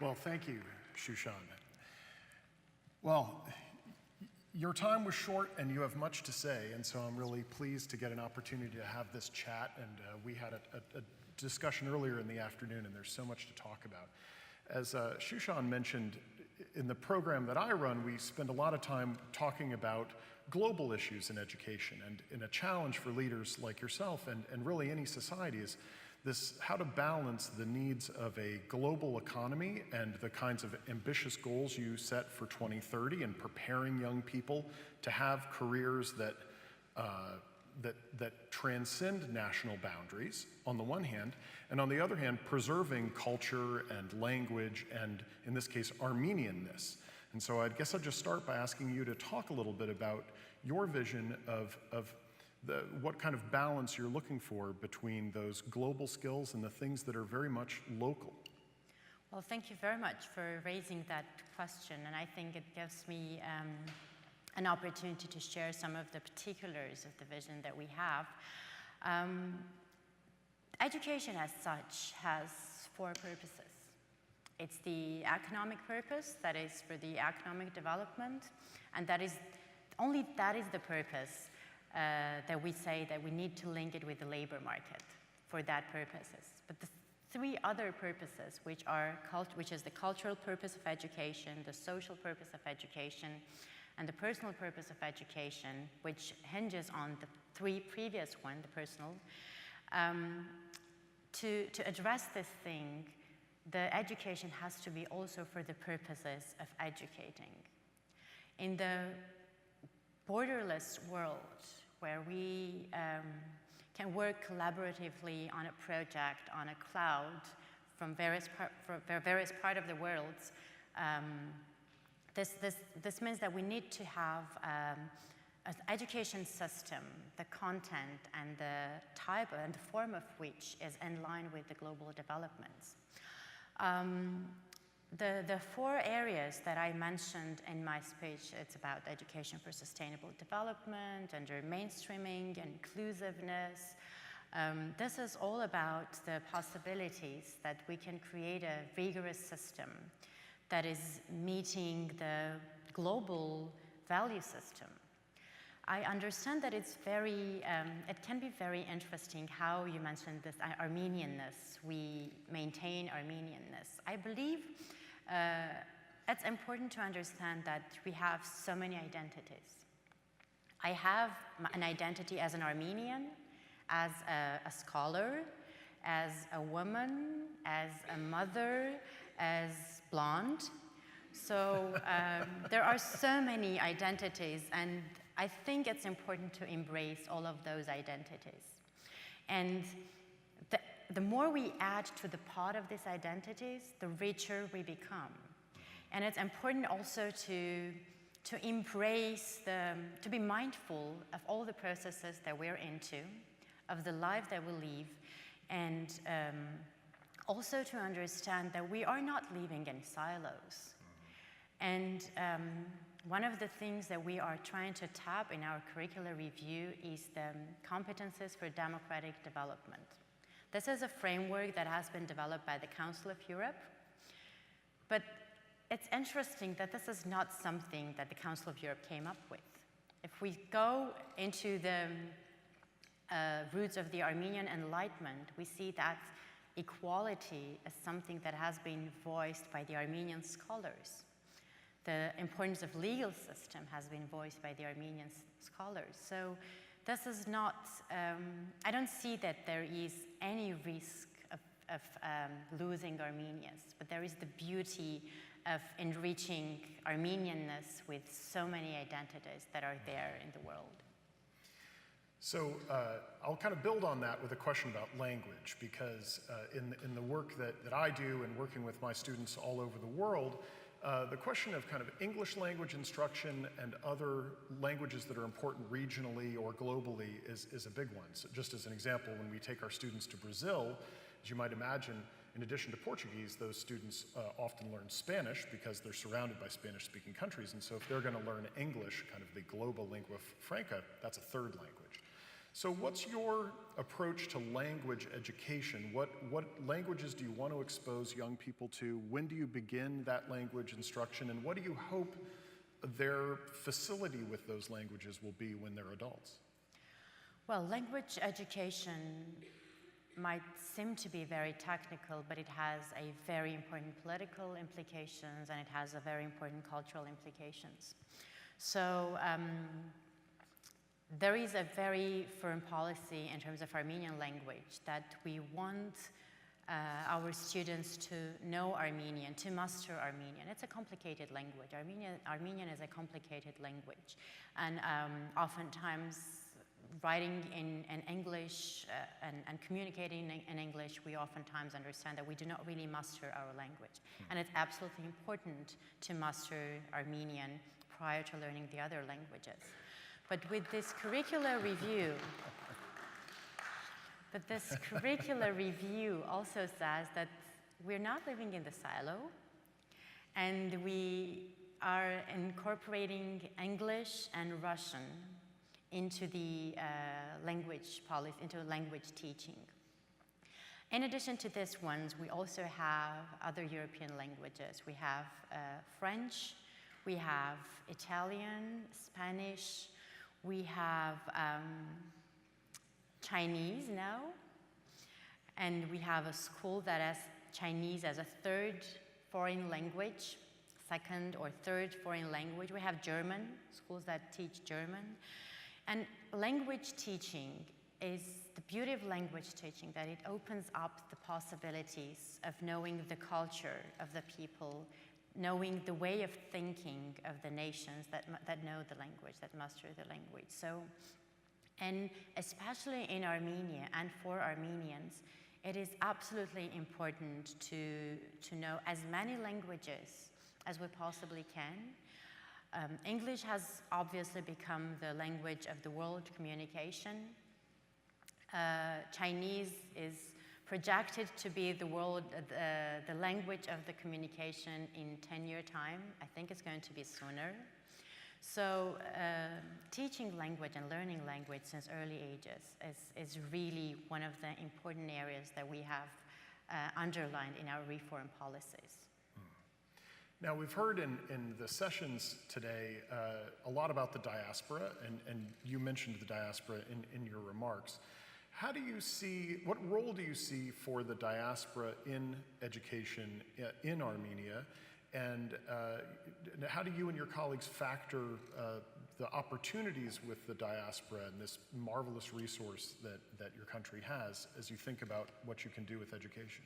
Well, thank you, Shushan. Well, your time was short and you have much to say, and so I'm really pleased to get an opportunity to have this chat, and we had a discussion earlier in the afternoon, and there's so much to talk about. As Shushan mentioned, in the program that I run, we spend a lot of time talking about global issues in education, and a challenge for leaders like yourself and really any society is this: how to balance the needs of a global economy and the kinds of ambitious goals you set for 2030 and preparing young people to have careers that transcend national boundaries on the one hand, and on the other hand, preserving culture and language and, in this case, Armenianness. And so I guess I'll just start by asking you to talk a little bit about your vision of what kind of balance you're looking for between those global skills and the things that are very much local. Well, thank you very much for raising that question, and I think it gives me an opportunity to share some of the particulars of the vision that we have. Education as such has four purposes. It's the economic purpose, that is for the economic development, and that is the purpose that we say that we need to link it with the labor market for that purposes. But the three other purposes, which is the cultural purpose of education, the social purpose of education, and the personal purpose of education, which hinges on the three previous ones, the personal, to address this thing, the education has to be also for the purposes of educating. In the borderless world, where we can work collaboratively on a project, on a cloud, from various parts of the world, this means that we need to have an education system, the content and the type and the form of which is in line with the global developments. The four areas that I mentioned in my speech, it's about education for sustainable development, under mainstreaming, inclusiveness. This is all about the possibilities that we can create a rigorous system that is meeting the global value system. I understand that it can be very interesting how you mentioned this Armenianness. We maintain Armenianness. I believe it's important to understand that we have so many identities. I have an identity as an Armenian, as a scholar, as a woman, as a mother, as blonde. So there are so many identities, and I think it's important to embrace all of those identities. And the more we add to the pot of these identities, the richer we become. And it's important also to embrace, to be mindful of all the processes that we're into, of the life that we live, and also to understand that we are not living in silos. And one of the things that we are trying to tap in our curricular review is the competences for democratic development. This is a framework that has been developed by the Council of Europe, but it's interesting that this is not something that the Council of Europe came up with. If we go into the roots of the Armenian Enlightenment, we see that equality is something that has been voiced by the Armenian scholars. The importance of legal system has been voiced by the Armenian scholars. So this is not, I don't see that there is any risk of losing Armenians, but there is the beauty of enriching Armenianness with so many identities that are there in the world. So I'll kind of build on that with a question about language, because in the work that I do and working with my students all over the world, the question of kind of English language instruction and other languages that are important regionally or globally is a big one. So just as an example, when we take our students to Brazil, as you might imagine, in addition to Portuguese, those students often learn Spanish because they're surrounded by Spanish-speaking countries. And so if they're going to learn English, kind of the global lingua franca, that's a third language. So what's your approach to language education? What languages do you want to expose young people to? When do you begin that language instruction? And what do you hope their facility with those languages will be when they're adults? Well, language education might seem to be very technical, but it has a very important political implications, and it has a very important cultural implications. So there is a very firm policy in terms of Armenian language that we want our students to know Armenian, to master Armenian. It's a complicated language. Armenian is a complicated language, and oftentimes writing in English and communicating in English, we oftentimes understand that we do not really master our language. And it's absolutely important to master Armenian prior to learning the other languages. But with this curricular review, also says that we're not living in the silo, and we are incorporating English and Russian into the language policy, into language teaching. In addition to these ones, we also have other European languages. We have French, we have Italian, Spanish, we have Chinese now, and we have a school that has Chinese as a third foreign language, second or third foreign language. We have German, schools that teach German. And language teaching is the beauty of language teaching, that it opens up the possibilities of knowing the culture of the people, knowing the way of thinking of the nations that know the language, that master the language. So, and especially in Armenia and for Armenians, it is absolutely important to know as many languages as we possibly can. English has obviously become the language of the world communication. Chinese is projected to be the language of the communication in 10-year time. I think it's going to be sooner. So teaching language and learning language since early ages is really one of the important areas that we have underlined in our reform policies. Now, we've heard in the sessions today a lot about the diaspora, and you mentioned the diaspora in your remarks. How do you see, what role do you see for the diaspora in education in Armenia? And how do you and your colleagues factor the opportunities with the diaspora and this marvelous resource that your country has as you think about what you can do with education?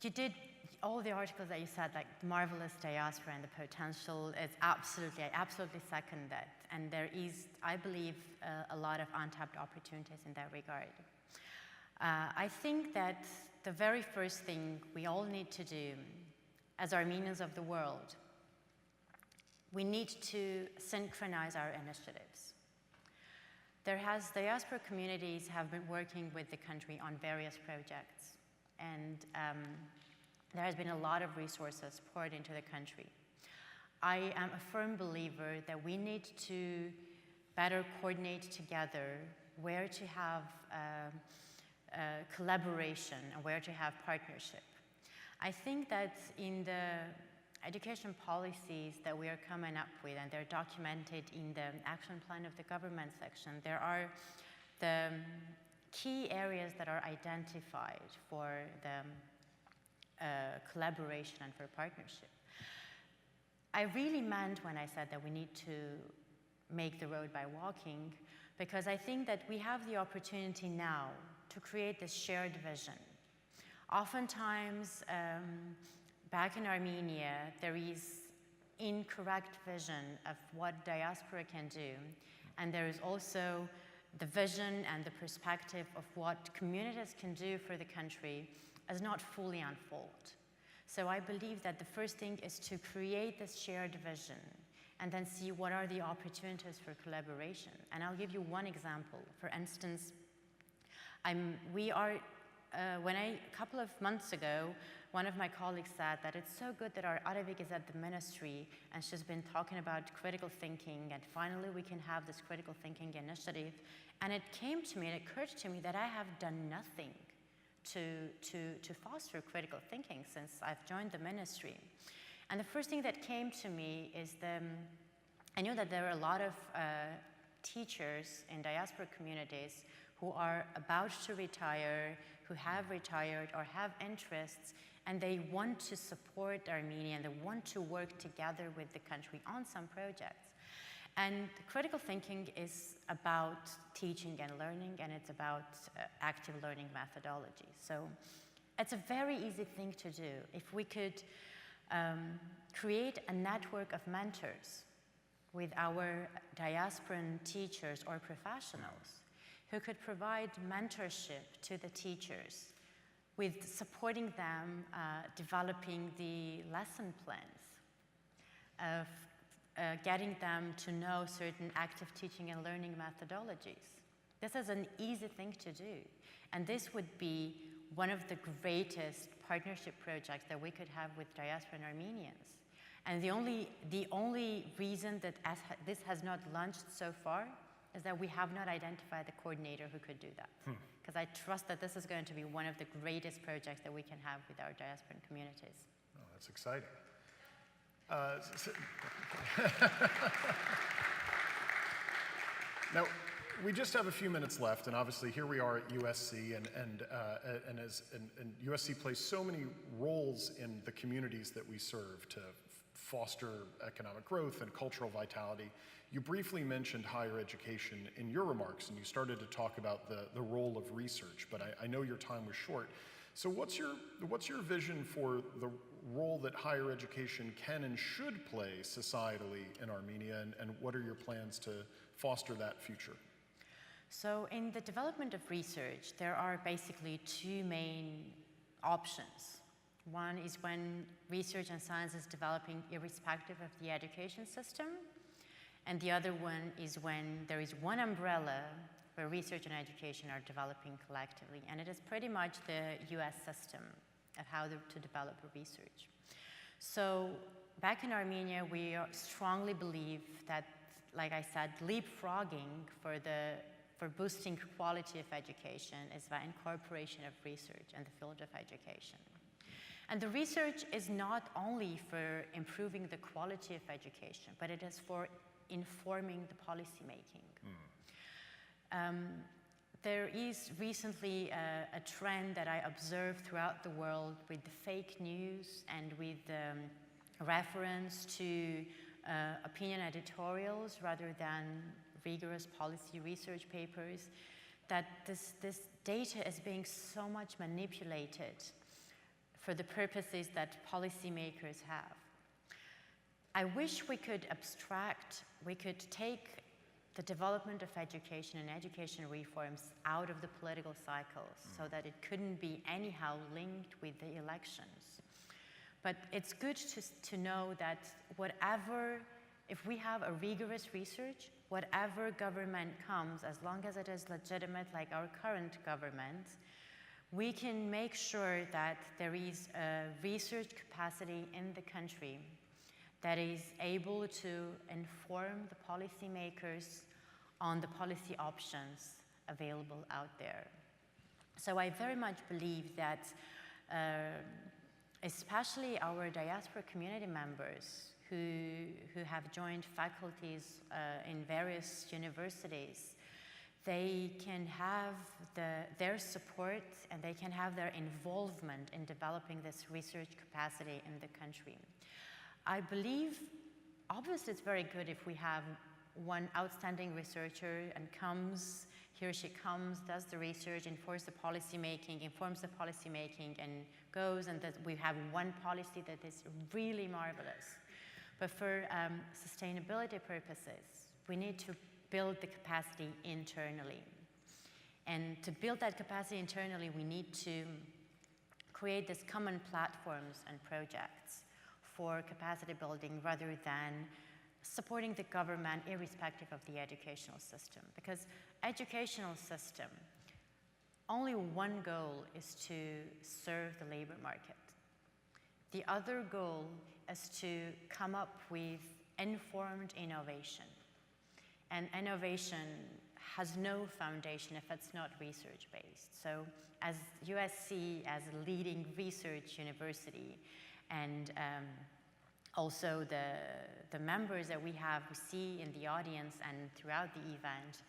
You did all the articles that you said, like marvelous diaspora and the potential, is I absolutely second that. And there is, I believe, a lot of untapped opportunities in that regard. I think that the very first thing we all need to do as Armenians of the world, we need to synchronize our initiatives. Diaspora communities have been working with the country on various projects, and there has been a lot of resources poured into the country. I am a firm believer that we need to better coordinate together where to have collaboration and where to have partnership. I think that in the education policies that we are coming up with, and they're documented in the action plan of the government section, there are the key areas that are identified for the collaboration and for partnership. I really meant when I said that we need to make the road by walking, because I think that we have the opportunity now to create this shared vision. Oftentimes, back in Armenia, there is incorrect vision of what diaspora can do, and there is also the vision and the perspective of what communities can do for the country as not fully unfold. So I believe that the first thing is to create this shared vision and then see what are the opportunities for collaboration. And I'll give you one example. For instance, we are a couple of months ago, one of my colleagues said that it's so good that our Arevik is at the ministry and she's been talking about critical thinking, and finally we can have this critical thinking initiative. And it came to me, it occurred to me that I have done nothing to foster critical thinking since I've joined the ministry. And the first thing that came to me is I knew that there are a lot of teachers in diaspora communities who are about to retire, who have retired or have interests, and they want to support Armenia, and they want to work together with the country on some projects. And critical thinking is about teaching and learning, and it's about active learning methodology. So it's a very easy thing to do. If we could create a network of mentors with our diasporan teachers or professionals who could provide mentorship to the teachers with supporting them developing the lesson plans, of getting them to know certain active teaching and learning methodologies. This is an easy thing to do. And this would be one of the greatest partnership projects that we could have with diasporan Armenians. And the only reason that this has not launched so far is that we have not identified the coordinator who could do that. Because I trust that this is going to be one of the greatest projects that we can have with our diasporan communities. Oh, that's exciting. Now, we just have a few minutes left, and obviously here we are at USC, and USC plays so many roles in the communities that we serve to foster economic growth and cultural vitality. You briefly mentioned higher education in your remarks, and you started to talk about the role of research, but I know your time was short. So what's your vision for the role that higher education can and should play societally in Armenia, and what are your plans to foster that future? So in the development of research, there are basically two main options. One is when research and science is developing irrespective of the education system, and the other one is when there is one umbrella where research and education are developing collectively. And it is pretty much the US system of how to develop research. So back in Armenia, we strongly believe that, like I said, leapfrogging for boosting quality of education is by incorporation of research in the field of education. And the research is not only for improving the quality of education, but it is for informing the policy making. There is recently a trend that I observed throughout the world with the fake news and with reference to opinion editorials rather than rigorous policy research papers, that this data is being so much manipulated for the purposes that policymakers have. I wish we could take the development of education and education reforms out of the political cycles so that it couldn't be anyhow linked with the elections. But it's good to know that if we have a rigorous research, whatever government comes, as long as it is legitimate like our current government, we can make sure that there is a research capacity in the country that is able to inform the policymakers on the policy options available out there. So I very much believe that especially our diaspora community members who have joined faculties in various universities, they can have their support and they can have their involvement in developing this research capacity in the country. I believe, obviously it's very good if we have one outstanding researcher and he or she comes, does the research, informs the policy making, and goes, and that we have one policy that is really marvelous. But for sustainability purposes, we need to build the capacity internally. And to build that capacity internally, we need to create these common platforms and projects for capacity building rather than supporting the government irrespective of the educational system. Because educational system only one goal is to serve the labor market. The other goal is to come up with informed innovation. And innovation has no foundation if it's not research-based. So as USC, as a leading research university, and also the members that we see in the audience and throughout the event,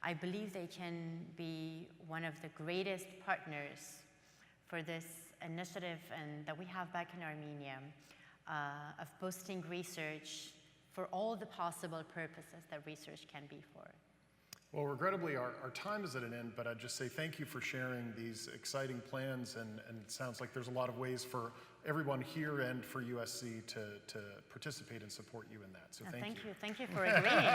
I believe they can be one of the greatest partners for this initiative and that we have back in Armenia of boosting research for all the possible purposes that research can be for. Well, regrettably, our time is at an end, but I'd just say thank you for sharing these exciting plans, and it sounds like there's a lot of ways for everyone here and for USC to participate and support you in that. So thank you. Thank you for agreeing.